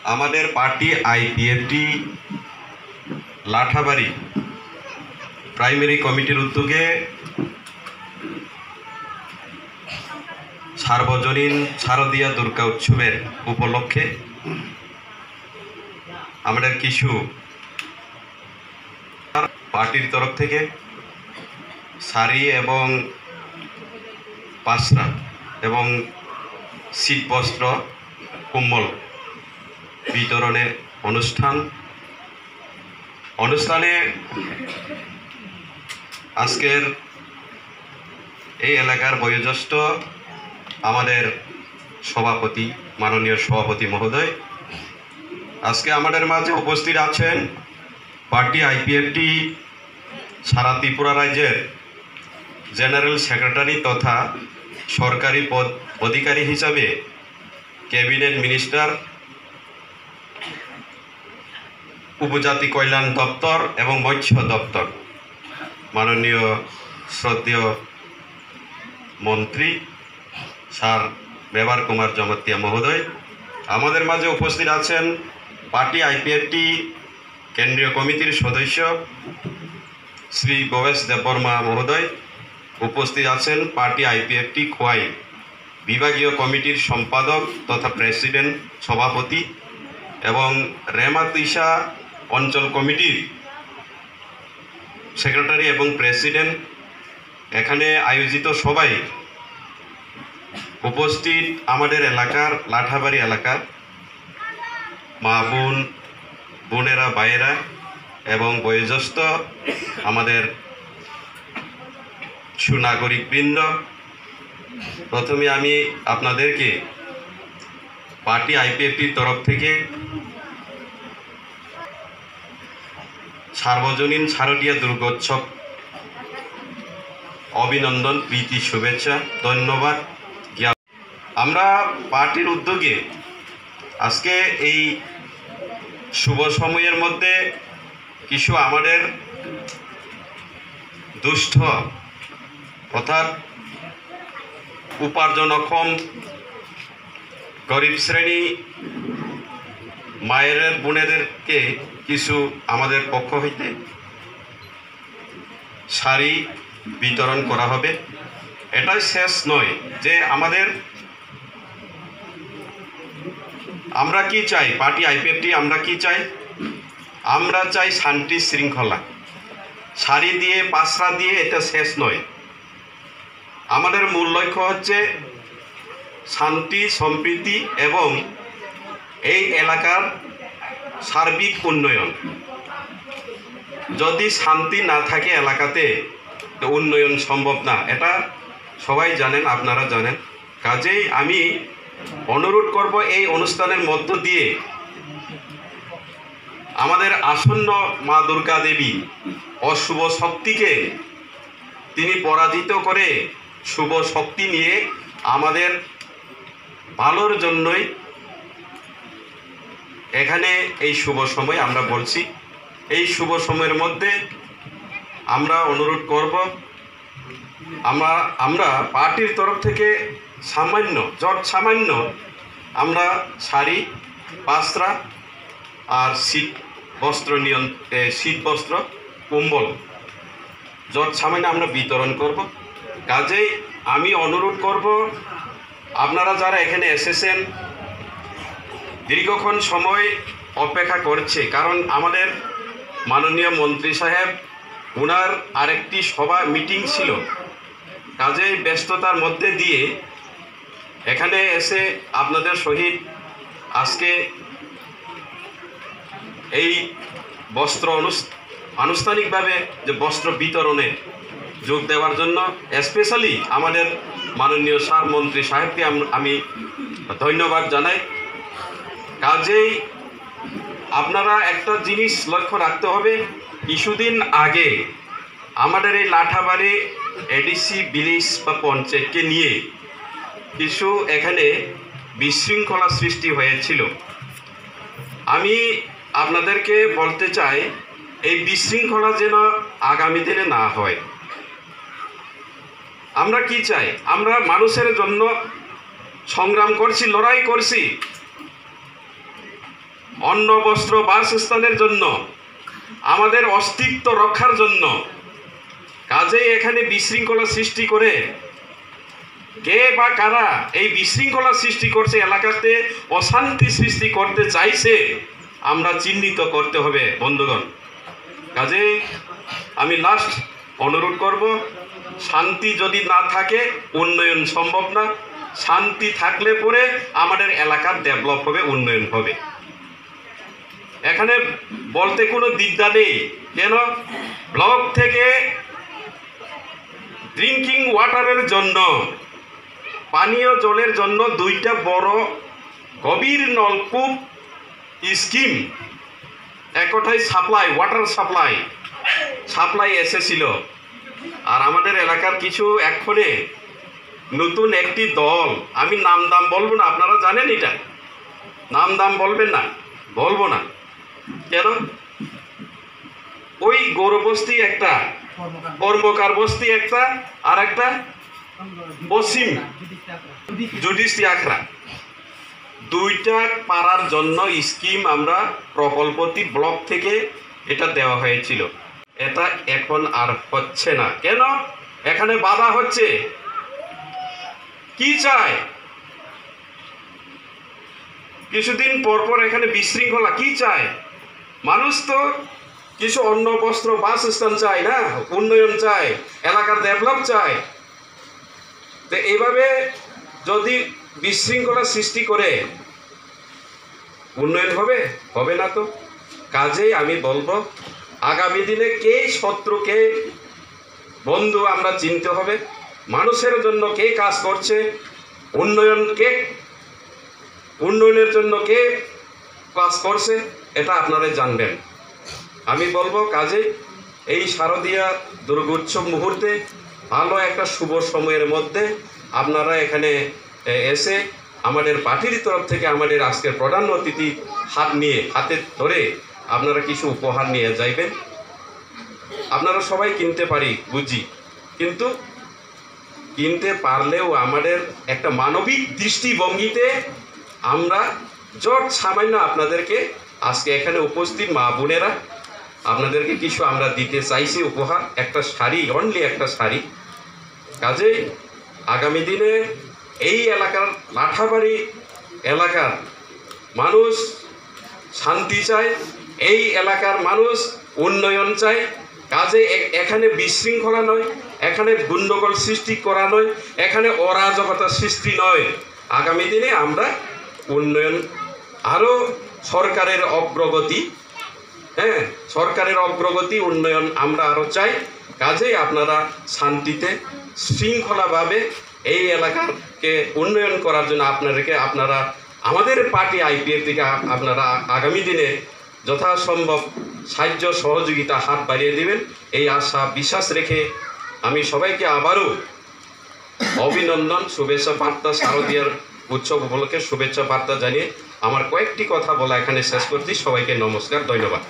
আমাদের party IPFT লাঠাবাড়ি primary কমিটির উদ্যোগে সার্বজনীন শারদীয়া দুর্গা উৎসবের উপলক্ষে আমাদের কিছু পার্টির তরফ থেকে শাড়ি এবং পাসরা এবং শীতবস্ত্র কম্বল বিতরণের অনুষ্ঠানে আজকের এই এলাকার বয়োজ্যেষ্ঠ আমাদের সভাপতি মাননীয় সভাপতি মহোদয় আজকে আমাদের মাঝে উপস্থিত আছেন পার্টি আইপিএফটি সারা ত্রিপুরা রাজ্যের জেনারেল সেক্রেটারি তথা সরকারি পদ অধিকারী হিসাবে ক্যাবিনেট মিনিস্টার উপজাতি কল্যাণ দপ্তর এবং মৎস্য দপ্তর মাননীয় শ্রদ্ধেয় মন্ত্রী স্যার ব্যবহার কুমার জমাতিয়া মহোদয় আমাদের মাঝে উপস্থিত আছেন পার্টি আইপিএফটি কেন্দ্রীয় কমিটির সদস্য শ্রী ভবেশ দেববর্মা মহোদয় উপস্থিত আছেন পার্টি আইপিএফটি খোয়াই বিভাগীয় কমিটির সম্পাদক তথা প্রেসিডেন্ট সভাপতি এবং রেমাতিসা অঞ্চল কমিটির সেক্রেটারি এবং প্রেসিডেন্ট এখানে আয়োজিত সবাই উপস্থিত আমাদের এলাকার লাঠাবাড়ি এলাকার মা বোনেরা ভাইয়েরা এবং বয়োজ্যেষ্ঠ আমাদের সুনাগরিকবৃন্দ প্রথমে আমি আপনাদেরকে পার্টি আইপিএফটির তরফ থেকে সার্বজনীন শারদীয়া দুর্গোৎসব অভিনন্দন প্রীতি শুভেচ্ছা ধন্যবাদ। আমরা পার্টির উদ্যোগে আজকে এই শুভ সময়ের মধ্যে কিছু আমাদের দুস্থ অর্থাৎ উপার্জনক্ষম গরিব শ্রেণী মায়ের বোনেদেরকে কিছু আমাদের পক্ষ হইতে শাড়ি বিতরণ করা হবে। এটাই শেষ নয় যে আমরা কি চাই পার্টি আইপিএফটি আমরা কি চাই আমরা চাই শান্তি শৃঙ্খলা শাড়ি দিয়ে পাসরা দিয়ে এটা শেষ নয় আমাদের মূল লক্ষ্য হচ্ছে শান্তি সম্প্রীতি এবং এই এলাকার সার্বিক উন্নয়ন। যদি শান্তি না থাকে এলাকাতে তো উন্নয়ন সম্ভব না, এটা সবাই জানেন, আপনারা জানেন। কাজেই আমি অনুরোধ করব এই অনুষ্ঠানের মধ্য দিয়ে আমাদের আসন্ন মা দুর্গা দেবী অশুভ শক্তিকে তিনি পরাজিত করে শুভ শক্তি নিয়ে আমাদের ভালোর জন্যই এখানে এই শুভ সময় আমরা বলছি। এই শুভ সময়ের মধ্যে আমরা অনুরোধ করব আমরা পার্টির তরফ থেকে সামান্য আমরা শাড়ি পাসরা আর শীতবস্ত্র কম্বল সামান্য আমরা বিতরণ করব। কাজেই আমি অনুরোধ করব আপনারা যারা এখানে এসেছেন দীর্ঘক্ষণ সময় অপেক্ষা করছে, কারণ আমাদের মাননীয় মন্ত্রী সাহেব ওনার আরেকটি সভা মিটিং ছিল, কাজেই ব্যস্ততার মধ্যে দিয়ে এখানে এসে আপনাদের সহিত আজকে এই বস্ত্র আনুষ্ঠানিকভাবে যে বস্ত্র বিতরণে যোগ দেওয়ার জন্য স্পেশালি আমাদের মাননীয় স্যার মন্ত্রী সাহেবকে আমি ধন্যবাদ জানাই। কাজেই আপনারা একটা জিনিস লক্ষ্য রাখতে হবে, কিছুদিন আগে আমাদের এই লাঠাবাড়ি এডিসি ভিলেজ বা পঞ্চায়েতকে নিয়ে কিছু এখানে বিশৃঙ্খলা সৃষ্টি হয়েছিল। আমি আপনাদেরকে বলতে চাই এই বিশৃঙ্খলা যেন আগামী দিনে না হয়। আমরা কি চাই? আমরা মানুষের জন্য সংগ্রাম করছি, লড়াই করছি অন্ন বস্ত্র বাসস্থানের জন্য, আমাদের অস্তিত্ব রক্ষার জন্য। কাজেই এখানে বিশৃঙ্খলা সৃষ্টি করে কে বা কারা এই বিশৃঙ্খলা সৃষ্টি করছে, এলাকাতে অশান্তি সৃষ্টি করতে চাইছে, আমরা চিহ্নিত করতে হবে বন্ধুগণ। কাজেই আমি লাস্ট অনুরোধ করব, শান্তি যদি না থাকে উন্নয়ন সম্ভব না। শান্তি থাকলে পরে আমাদের এলাকার ডেভেলপ হবে, উন্নয়ন হবে। এখানে বলতে কোনো দ্বিধা নেই। কেন? ব্লক থেকে ড্রিঙ্কিং ওয়াটারের জন্য, পানীয় জলের জন্য 2টা বড় গভীর নলকূপ স্কিম, একটাই সাপ্লাই, ওয়াটার সাপ্লাই এসেছিল। আর আমাদের এলাকার কিছু এক্ষণে নতুন একটি দল, আমি নাম দাম বলবো না, আপনারা জানেন এটা, নাম দাম বলবেন না, বলবো না। কেন? ওই গৌরবস্তি একটা, কর্মকার বস্তি একটা, আর একটা পশ্চিম জুডিসি আখড়া, 2টা পাড়ার জন্য স্কিম আমরা প্রকল্পটি ব্লক থেকে এটা দেওয়া হয়েছিল। এটা এখন আর হচ্ছে না। কেন? এখানে বাধা হচ্ছে। কি চায়? কিছুদিন পর পর এখানে বিশৃঙ্খলা। কি চায় মানুষ? তো কিছু অন্ন বস্ত্র বাসস্থান চায় না, উন্নয়ন চায়, এলাকার ডেভেলপ চায়। তো এইভাবে যদি বিশৃঙ্খলা সৃষ্টি করে উন্নয়ন হবে? হবে না তো। কাজেই আমি বলবো, আগামী দিনে কে শত্রু কে বন্ধু আমরা চিনতে হবে। মানুষের জন্য কে কাজ করছে, উন্নয়নের জন্য কে কাজ করছে, এটা আপনারা জানবেন। আমি বলবো কাজে এই শারদীয়া দুর্গোৎসব মুহূর্তে ভালো একটা শুভ সময়ের মধ্যে আপনারা এখানে এসে আমাদের পার্টির তরফ থেকে আমাদের আজকের প্রধান অতিথি হাতে ধরে আপনারা কিছু উপহার নিয়ে যাইবেন। আপনারা সবাই কিনতে পারি বুঝি, কিন্তু কিনতে পারলেও আমাদের একটা মানবিক দৃষ্টিভঙ্গিতে আমরা সামান্য আপনাদেরকে আজকে এখানে উপস্থিত মা বোনেরা আপনাদেরকে কিছু আমরা দিতে চাইছি উপহার, একটা শাড়ি, অনলি একটা শাড়ি। কাজেই আগামী দিনে এই এলাকার লাঠাবাড়ি এলাকার মানুষ শান্তি চায়, এই এলাকার মানুষ উন্নয়ন চায়। কাজে এখানে বিশৃঙ্খলা নয়, এখানে গণ্ডগোল সৃষ্টি করা নয়, এখানে অরাজকতা সৃষ্টি নয়। আগামী দিনে আমরা উন্নয়ন, আরও সরকারের অগ্রগতি, সরকারের অগ্রগতি, উন্নয়ন আমরা আরও চাই। কাজেই আপনারা শান্তিতে শৃঙ্খলাভাবে এই এলাকাকে উন্নয়ন করার জন্য আপনারা আমাদের পার্টি আইপিএফ থেকে আপনারা আগামী দিনে যথাসম্ভব সাহায্য সহযোগিতা হাত বাড়িয়ে দিবেন, এই আশা বিশ্বাস রেখে আমি সবাইকে আবারও অভিনন্দন, শুভেচ্ছা বার্তা, শারদীয়ার উৎসব উপলক্ষে শুভেচ্ছা বার্তা জানিয়ে আমার কয়েকটি কথা বলা এখানে শেষ করছি। সবাইকে নমস্কার, ধন্যবাদ।